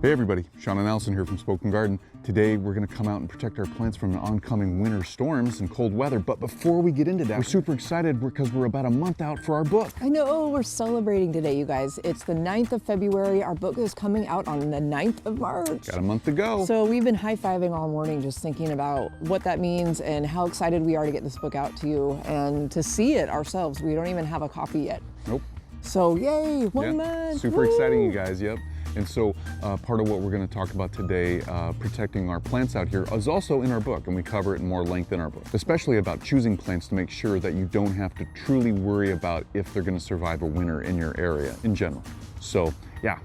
Hey everybody, Sean and Allison here from Spoken Garden. Today we're going to come out and protect our plants from oncoming winter storms and cold weather. But before we get into that, we're super excited because we're about a month out for our book. I know, we're celebrating today, you guys. It's the 9th of February. Our book is coming out on the 9th of March. Got a month to go. So we've been high-fiving all morning just thinking about what that means and how excited we are to get this book out to you and to see it ourselves. We don't even have a copy yet. Nope. So yay, one month. Super exciting, you guys, yep. And so part of what we're going to talk about today, protecting our plants out here, is also in our book, and we cover it in more length in our book, especially about choosing plants to make sure that you don't have to truly worry about if they're going to survive a winter in your area in general. So yeah.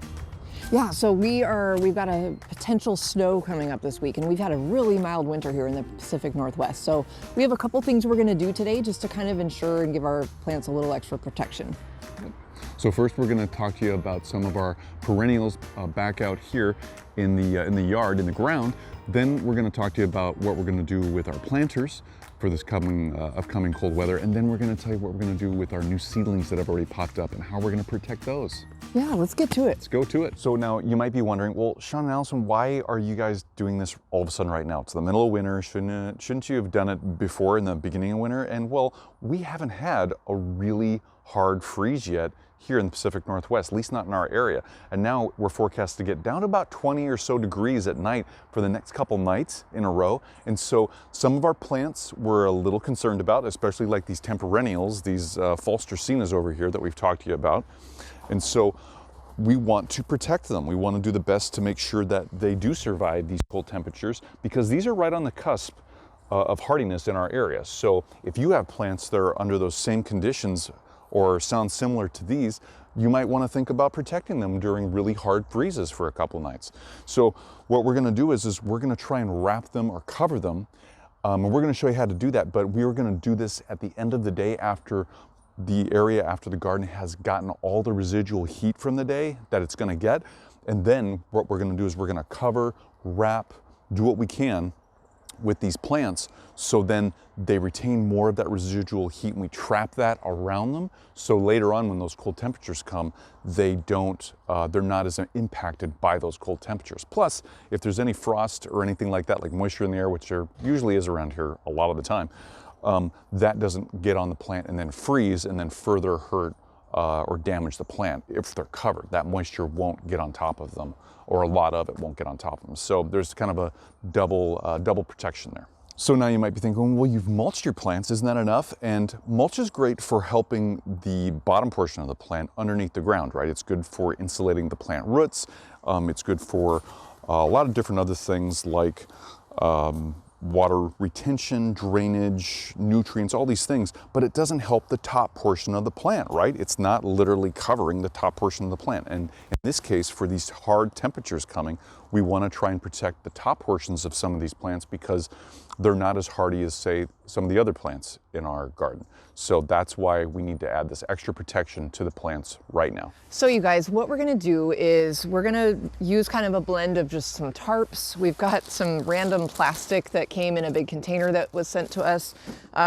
Yeah, so we've got a potential snow coming up this week, and we've had a really mild winter here in the Pacific Northwest. So we have a couple things we're going to do today just to kind of ensure and give our plants a little extra protection. So first we're going to talk to you about some of our perennials back out here in the yard, in the ground. Then we're going to talk to you about what we're going to do with our planters for this upcoming cold weather. And then we're going to tell you what we're going to do with our new seedlings that have already popped up and how we're going to protect those. Yeah, let's get to it. Let's go to it. So now you might be wondering, well, Sean and Allison, why are you guys doing this all of a sudden right now? It's the middle of winter. Shouldn't you have done it before in the beginning of winter? And well, we haven't had a really hard freeze yet here in the Pacific Northwest, at least not in our area. And now we're forecast to get down to about 20 or so degrees at night for the next couple nights in a row. And so some of our plants we're a little concerned about, especially like these perennials, these false dracaenas over here that we've talked to you about. And so we want to protect them. We want to do the best to make sure that they do survive these cold temperatures, because these are right on the cusp of hardiness in our area. So if you have plants that are under those same conditions or sound similar to these, you might want to think about protecting them during really hard freezes for a couple nights. So what we're going to do is we're going to try and wrap them or cover them, and we're going to show you how to do that, but we are going to do this at the end of the day after the garden has gotten all the residual heat from the day that it's going to get. And then what we're going to do is we're going to cover, wrap, do what we can with these plants, so then they retain more of that residual heat and we trap that around them. So later on when those cold temperatures come, they're not as impacted by those cold temperatures. Plus, if there's any frost or anything like that, like moisture in the air, which there usually is around here a lot of the time, that doesn't get on the plant and then freeze and then further hurt or damage the plant. If they're covered, that moisture won't get on top of them, or a lot of it won't get on top of them. So there's kind of a double protection there. So now you might be thinking, well, you've mulched your plants, isn't that enough? And mulch is great for helping the bottom portion of the plant underneath the ground, right? It's good for insulating the plant roots. It's good for a lot of different other things like water retention, drainage, nutrients, all these things, but it doesn't help the top portion of the plant, right? It's not literally covering the top portion of the plant. And in this case, for these hard temperatures coming, we want to try and protect the top portions of some of these plants because they're not as hardy as, say, some of the other plants in our garden. So that's why we need to add this extra protection to the plants right now. So you guys, what we're gonna do is we're gonna use kind of a blend of just some tarps. We've got some random plastic that came in a big container that was sent to us.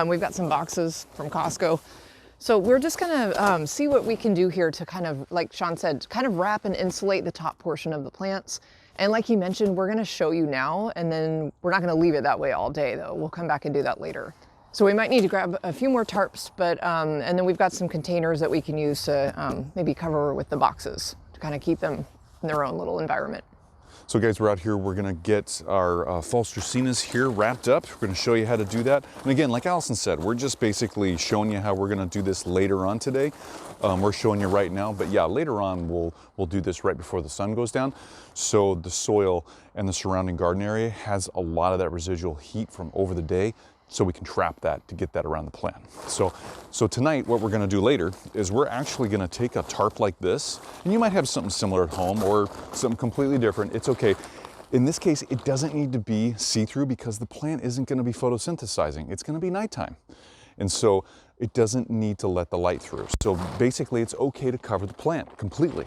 We've got some boxes from Costco. So we're just gonna see what we can do here to kind of, like Sean said, kind of wrap and insulate the top portion of the plants. And like he mentioned, we're gonna show you now, and then we're not gonna leave it that way all day though. We'll come back and do that later. So we might need to grab a few more tarps, but and then we've got some containers that we can use to maybe cover with the boxes to kind of keep them in their own little environment. So guys, we're out here, we're gonna get our false dracaenas here wrapped up. We're gonna show you how to do that. And again, like Allison said, we're just basically showing you how we're gonna do this later on today. We're showing you right now, but yeah, later on we'll do this right before the sun goes down. So the soil and the surrounding garden area has a lot of that residual heat from over the day, so we can trap that to get that around the plant. So tonight, what we're gonna do later is we're actually gonna take a tarp like this, and you might have something similar at home or something completely different. It's okay. In this case, it doesn't need to be see-through because the plant isn't gonna be photosynthesizing. It's gonna be nighttime. And so it doesn't need to let the light through. So basically, it's okay to cover the plant completely.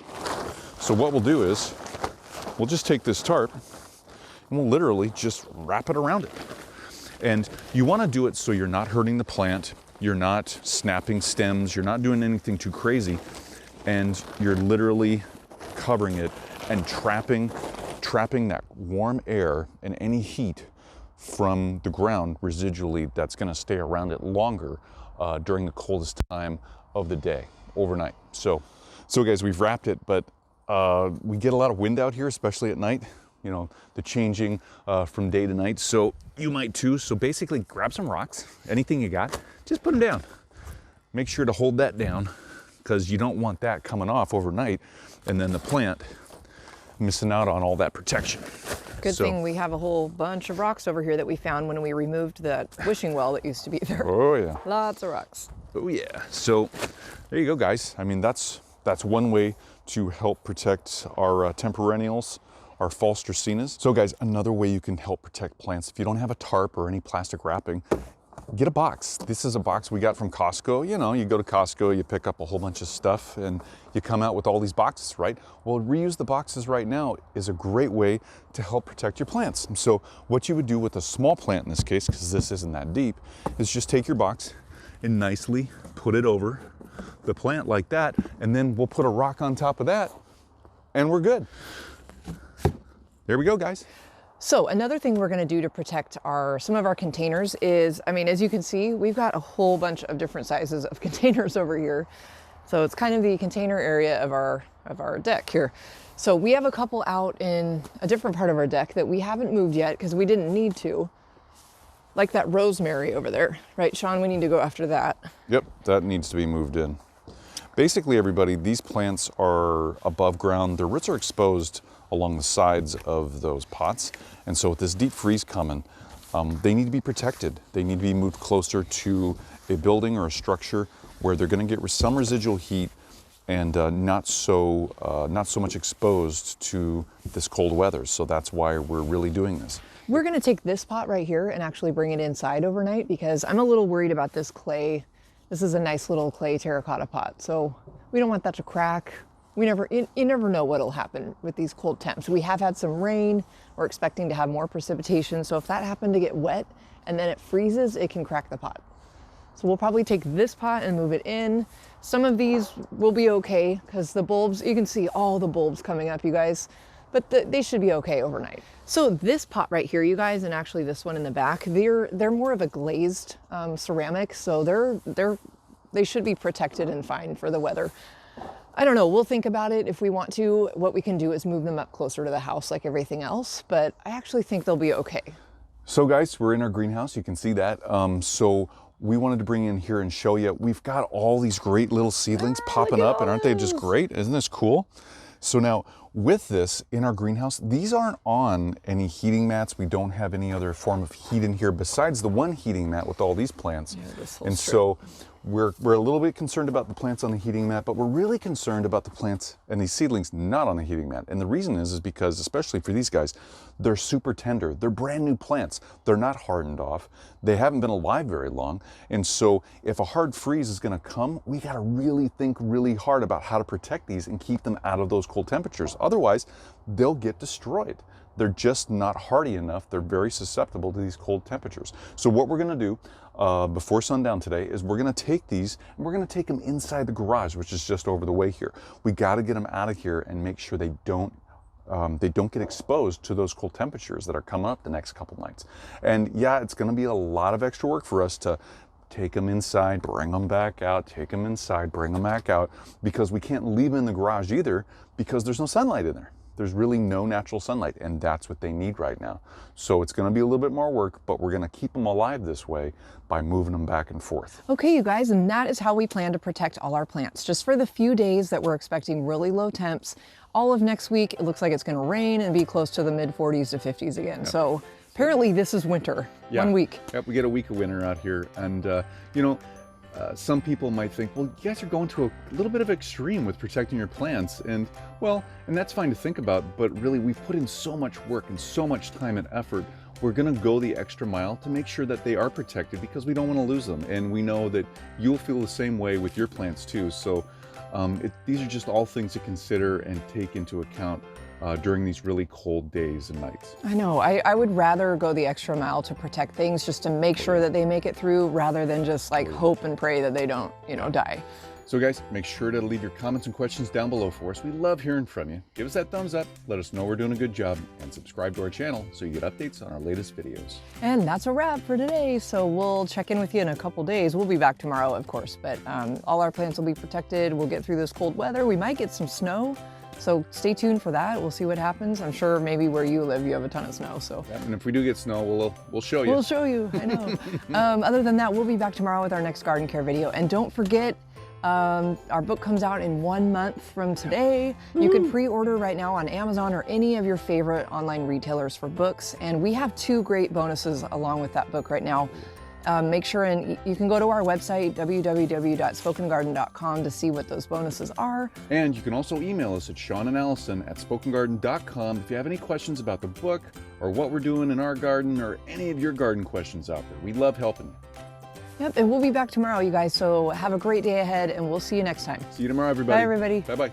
So what we'll do is, we'll just take this tarp and we'll literally just wrap it around it. And you want to do it so you're not hurting the plant, you're not snapping stems, you're not doing anything too crazy, and you're literally covering it and trapping trapping that warm air and any heat from the ground residually that's going to stay around it longer during the coldest time of the day, overnight. So guys, we've wrapped it, but we get a lot of wind out here, especially at night, you know, the changing from day to night. So you might too. So basically grab some rocks, anything you got, just put them down. Make sure to hold that down because you don't want that coming off overnight and then the plant missing out on all that protection. Good thing we have a whole bunch of rocks over here that we found when we removed that wishing well that used to be there. Oh yeah. Lots of rocks. Oh yeah. So there you go, guys. I mean, that's one way to help protect our temperennials, our false dracaenas. So guys, another way you can help protect plants, if you don't have a tarp or any plastic wrapping, get a box. This is a box we got from Costco. You know, you go to Costco, you pick up a whole bunch of stuff and you come out with all these boxes, right? Well, reuse the boxes right now is a great way to help protect your plants. So what you would do with a small plant in this case, because this isn't that deep, is just take your box and nicely put it over the plant like that, and then we'll put a rock on top of that and we're good. There we go, guys. So another thing we're going to do to protect some of our containers is, I mean, as you can see, we've got a whole bunch of different sizes of containers over here. So it's kind of the container area of our deck here. So we have a couple out in a different part of our deck that we haven't moved yet because we didn't need to. Like that rosemary over there, right, Sean? We need to go after that. Yep, that needs to be moved in. Basically, everybody, these plants are above ground. Their roots are exposed along the sides of those pots. And so with this deep freeze coming, they need to be protected. They need to be moved closer to a building or a structure where they're gonna get some residual heat and not so much exposed to this cold weather. So that's why we're really doing this. We're gonna take this pot right here and actually bring it inside overnight because I'm a little worried about this clay. This is a nice little clay terracotta pot. So we don't want that to crack. You never know what'll happen with these cold temps. We have had some rain. We're expecting to have more precipitation. So if that happened to get wet and then it freezes, it can crack the pot. So we'll probably take this pot and move it in. Some of these will be okay because the bulbs, you can see all the bulbs coming up, you guys, but they should be okay overnight. So this pot right here, you guys, and actually this one in the back, they're more of a glazed ceramic. So they should be protected and fine for the weather. I don't know, we'll think about it if we want to. What we can do is move them up closer to the house like everything else, but I actually think they'll be okay. So guys, we're in our greenhouse, you can see that. So we wanted to bring in here and show you, we've got all these great little seedlings popping up, and aren't they just great? Isn't this cool? So now with this in our greenhouse, these aren't on any heating mats. We don't have any other form of heat in here besides the one heating mat with all these plants. Yeah, and so we're a little bit concerned about the plants on the heating mat, but we're really concerned about the plants and these seedlings not on the heating mat. And the reason is because, especially for these guys, they're super tender. They're brand new plants. They're not hardened off. They haven't been alive very long. And so if a hard freeze is gonna come, we gotta really think really hard about how to protect these and keep them out of those cold temperatures. Otherwise, they'll get destroyed. They're just not hardy enough. They're very susceptible to these cold temperatures. So what we're gonna do before sundown today is we're gonna take these and we're gonna take them inside the garage, which is just over the way here. We gotta get them out of here and make sure they don't get exposed to those cold temperatures that are coming up the next couple nights. And yeah, it's gonna be a lot of extra work for us to take them inside, bring them back out, take them inside, bring them back out, because we can't leave them in the garage either because there's no sunlight in there. There's really no natural sunlight, and that's what they need right now. So it's gonna be a little bit more work, but we're gonna keep them alive this way by moving them back and forth. Okay, you guys, and that is how we plan to protect all our plants. Just for the few days that we're expecting really low temps, all of next week, it looks like it's gonna rain and be close to the mid 40s to 50s again. Yep. So apparently this is winter, yeah. 1 week. Yep, we get a week of winter out here. And you know, some people might think, well, you guys are going to a little bit of extreme with protecting your plants. And well, and that's fine to think about, but really we've put in so much work and so much time and effort. We're gonna go the extra mile to make sure that they are protected because we don't wanna lose them. And we know that you'll feel the same way with your plants too. So these are just all things to consider and take into account during these really cold days and nights. I know, I would rather go the extra mile to protect things just to make sure that they make it through rather than just like hope and pray that they don't, you know, die. So guys, make sure to leave your comments and questions down below for us. We love hearing from you. Give us that thumbs up, let us know we're doing a good job, and subscribe to our channel so you get updates on our latest videos. And that's a wrap for today. So we'll check in with you in a couple days. We'll be back tomorrow, of course, but all our plants will be protected. We'll get through this cold weather. We might get some snow. So stay tuned for that. We'll see what happens. I'm sure maybe where you live, you have a ton of snow. So Yeah, and if we do get snow, we'll show you. we'll show you, I know. Other than that, we'll be back tomorrow with our next garden care video. And don't forget, our book comes out in 1 month from today. You can pre-order right now on Amazon or any of your favorite online retailers for books. And we have 2 great bonuses along with that book right now. Make sure and you can go to our website, www.spokengarden.com, to see what those bonuses are. And you can also email us at seanandallison@spokengarden.com if you have any questions about the book or what we're doing in our garden or any of your garden questions out there. We love helping you. Yep, and we'll be back tomorrow, you guys. So have a great day ahead, and we'll see you next time. See you tomorrow, everybody. Bye, everybody. Bye-bye.